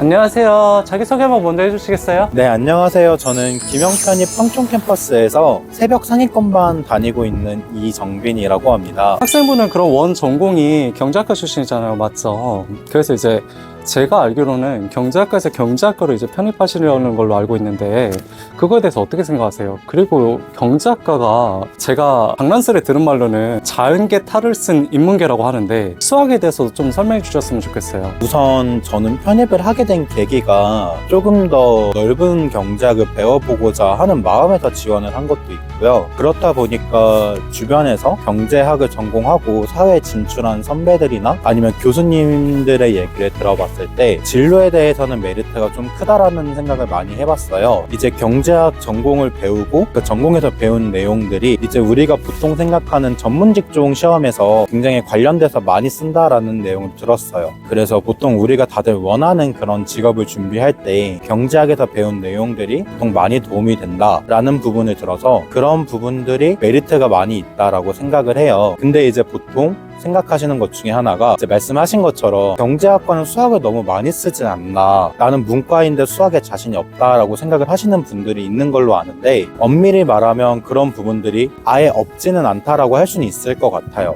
안녕하세요. 자기소개 한번 먼저 해주시겠어요? 네, 안녕하세요. 저는 김영편입 평촌 캠퍼스에서 새벽 상위권반 다니고 있는 이정빈이라고 합니다. 학생분은 그럼 원 전공이 경제학과 출신이잖아요. 맞죠? 그래서 이제 제가 알기로는 경제학과에서 경제학과로 이제 편입하시려는 걸로 알고 있는데 그거에 대해서 어떻게 생각하세요? 그리고 경제학과가 제가 장난스레 들은 말로는 자연계 탈을 쓴 인문계라고 하는데 수학에 대해서도 좀 설명해 주셨으면 좋겠어요. 우선 저는 편입을 하게 된 계기가 조금 더 넓은 경제학을 배워보고자 하는 마음에서 지원을 한 것도 있고요. 그렇다 보니까 주변에서 경제학을 전공하고 사회에 진출한 선배들이나 아니면 교수님들의 얘기를 들어봤을 때 진로에 대해서는 메리트가 좀 크다라는 생각을 많이 해봤어요. 이제 경제학 전공을 배우고 그 전공에서 배운 내용들이 이제 우리가 보통 생각하는 전문 직종 시험에서 굉장히 관련돼서 많이 쓴다라는 내용을 들었어요. 그래서 보통 우리가 다들 원하는 그런 직업을 준비할 때 경제학에서 배운 내용들이 보통 많이 도움이 된다라는 부분을 들어서 그런 부분들이 메리트가 많이 있다라고 생각을 해요. 근데 이제 보통 생각하시는 것 중에 하나가 이제 말씀하신 것처럼 경제학과는 수학을 너무 많이 쓰진 않나, 나는 문과인데 수학에 자신이 없다라고 생각을 하시는 분들이 있는 걸로 아는데 엄밀히 말하면 그런 부분들이 아예 없지는 않다라고 할 수는 있을 것 같아요.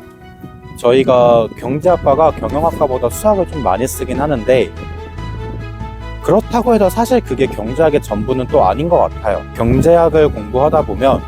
저희가 경제학과가 경영학과보다 수학을 좀 많이 쓰긴 하는데 그렇다고 해서 사실 그게 경제학의 전부는 또 아닌 것 같아요. 경제학을 공부하다 보면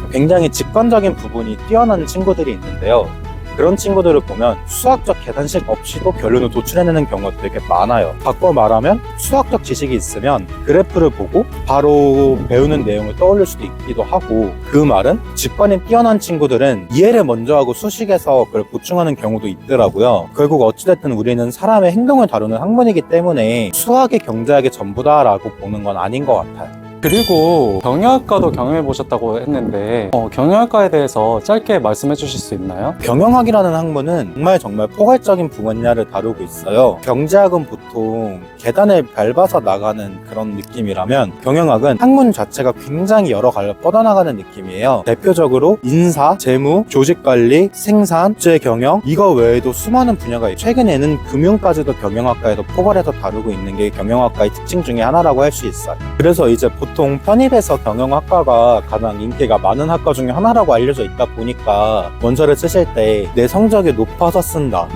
굉장히 직관적인 부분이 뛰어난 친구들이 있는데요. 그런 친구들을 보면 수학적 계산식 없이도 결론을 도출해내는 경우가 되게 많아요. 바꿔 말하면 수학적 지식이 있으면 그래프를 보고 바로 배우는 내용을 떠올릴 수도 있기도 하고, 그 말은 직관이 뛰어난 친구들은 이해를 먼저 하고 수식에서 그걸 보충하는 경우도 있더라고요. 결국 어찌됐든 우리는 사람의 행동을 다루는 학문이기 때문에 수학이 경제학의 전부다라고 보는 건 아닌 것 같아요. 그리고 경영학과도 경영해 보셨다고 했는데 경영학과에 대해서 짧게 말씀해 주실 수 있나요? 경영학이라는 학문은 정말 포괄적인 분야를 다루고 있어요. 경제학은 보통 계단을 밟아서 나가는 그런 느낌이라면 경영학은 학문 자체가 굉장히 여러 갈래 뻗어나가는 느낌이에요. 대표적으로 인사, 재무, 조직관리, 생산, 국제 경영, 이거 외에도 수많은 분야가 있어요. 최근에는 금융까지도 경영학과에서 포괄해서 다루고 있는 게 경영학과의 특징 중에 하나라고 할 수 있어요. 그래서 이제 보통 편입에서 경영학과가 가장 인기가 많은 학과 중에 하나라고 알려져 있다 보니까 원서를 쓰실 때 내 성적이 높아서 쓴다,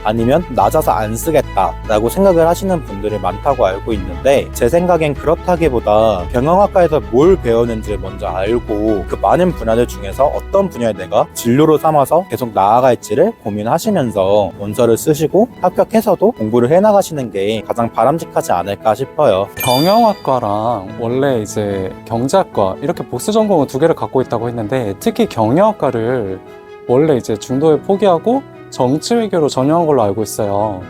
아니면 낮아서 안 쓰겠다 라고 생각을 하시는 분들이 많다고 알고 있는데, 제 생각엔 그렇다기보다 경영학과에서 뭘 배우는지 먼저 알고 그 많은 분야들 중에서 어떤 분야에 내가 진로로 삼아서 계속 나아갈지를 고민하시면서 원서를 쓰시고 합격해서도 공부를 해나가시는 게 가장 바람직하지 않을까 싶어요. 경영학과랑 원래 이제 경제학과 이렇게 복수 전공을 두 개를 갖고 있다고 했는데, 특히 경영학과를 원래 이제 중도에 포기하고 정치 외교로 전형한 걸로 알고 있어요.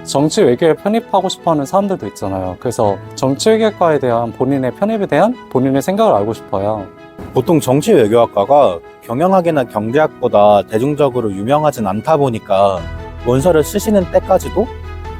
정치 외교에 편입하고 싶어 하는 사람들도 있잖아요. 그래서 정치 외교과에 대한 본인의 편입에 대한 본인의 생각을 알고 싶어요. 보통 정치 외교학과가 경영학이나 경제학보다 대중적으로 유명하진 않다 보니까 원서를 쓰시는 때까지도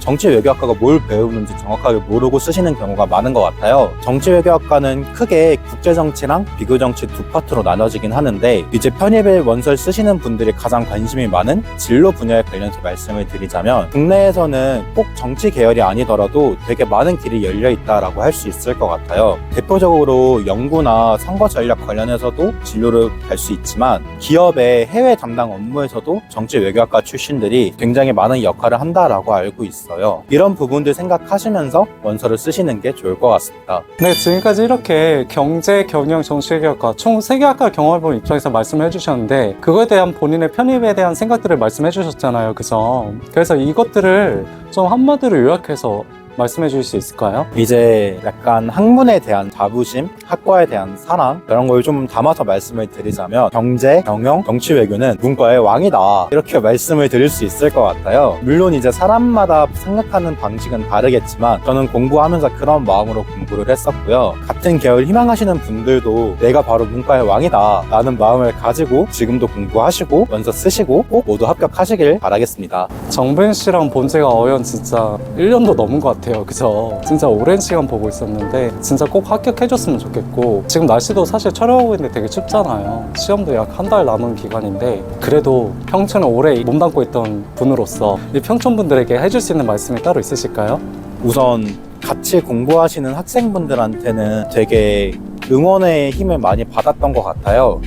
정치 외교학과가 뭘 배우는지 정확하게 모르고 쓰시는 경우가 많은 것 같아요. 정치 외교학과는 크게 국제정치랑 비교정치 두 파트로 나눠지긴 하는데, 이제 편입을 원서를 쓰시는 분들이 가장 관심이 많은 진로 분야에 관련해서 말씀을 드리자면 국내에서는 꼭 정치 계열이 아니더라도 되게 많은 길이 열려 있다라고 할 수 있을 것 같아요. 대표적으로 연구나 선거 전략 관련해서도 진로를 갈 수 있지만 기업의 해외 담당 업무에서도 정치 외교학과 출신들이 굉장히 많은 역할을 한다라고 알고 있어요. 이런 부분들 생각하시면서 원서를 쓰시는 게 좋을 것 같습니다. 네, 지금까지 이렇게 경제, 경영, 정치외교학과 총 3개 학과를 경험해본 입장에서 말씀을 해주셨는데 그거에 대한 본인의 편입에 대한 생각들을 말씀해 주셨잖아요. 그래서 이것들을 좀 한마디로 요약해서 말씀해 주실 수 있을까요? 이제 약간 학문에 대한 자부심, 학과에 대한 사랑, 그런 걸 좀 담아서 말씀을 드리자면 경제, 경영, 정치 외교는 문과의 왕이다, 이렇게 말씀을 드릴 수 있을 것 같아요. 물론 이제 사람마다 생각하는 방식은 다르겠지만 저는 공부하면서 그런 마음으로 공부를 했었고요. 같은 계열 희망하시는 분들도 내가 바로 문과의 왕이다 라는 마음을 가지고 지금도 공부하시고 원서 쓰시고 꼭 모두 합격하시길 바라겠습니다. 정빈 씨랑 본 지가 진짜 1년도 넘은 것 같아요. 그죠? 진짜 오랜 시간 보고 있었는데 진짜 꼭 합격해줬으면 좋겠고, 지금 날씨도 사실 촬영하고 있는데 되게 춥잖아요. 시험도 약 한 달 남은 기간인데 그래도 평촌에 오래 몸담고 있던 분으로서 이 평촌 분들에게 해줄 수 있는 말씀이 따로 있으실까요? 우선 같이 공부하시는 학생분들한테는 되게 응원의 힘을 많이 받았던 것 같아요.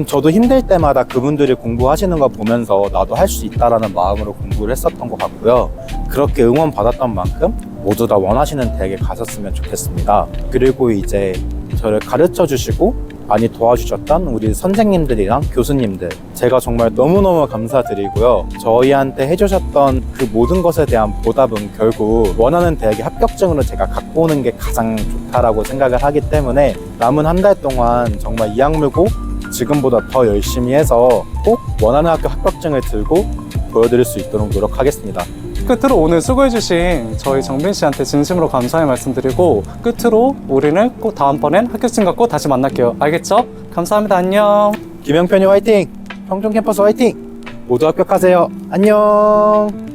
저도 힘들 때마다 그분들이 공부하시는 거 보면서 나도 할 수 있다라는 마음으로 공부를 했었던 것 같고요. 그렇게 응원받았던 만큼 모두 다 원하시는 대학에 가셨으면 좋겠습니다. 그리고 이제 저를 가르쳐 주시고 많이 도와주셨던 우리 선생님들이랑 교수님들, 제가 정말 너무너무 감사드리고요. 저희한테 해주셨던 그 모든 것에 대한 보답은 결국 원하는 대학의 합격증으로 제가 갖고 오는 게 가장 좋다라고 생각을 하기 때문에 남은 한 달 동안 정말 이 악물고 지금보다 더 열심히 해서 꼭 원하는 학교 합격증을 들고 보여드릴 수 있도록 노력하겠습니다. 끝으로 오늘 수고해주신 저희 정빈 씨한테 진심으로 감사의 말씀드리고, 끝으로 우리는 꼭 다음번엔 합격증 갖고 다시 만날게요. 알겠죠? 감사합니다. 안녕. 김영편이 화이팅! 평촌 캠퍼스 화이팅! 모두 합격하세요. 안녕!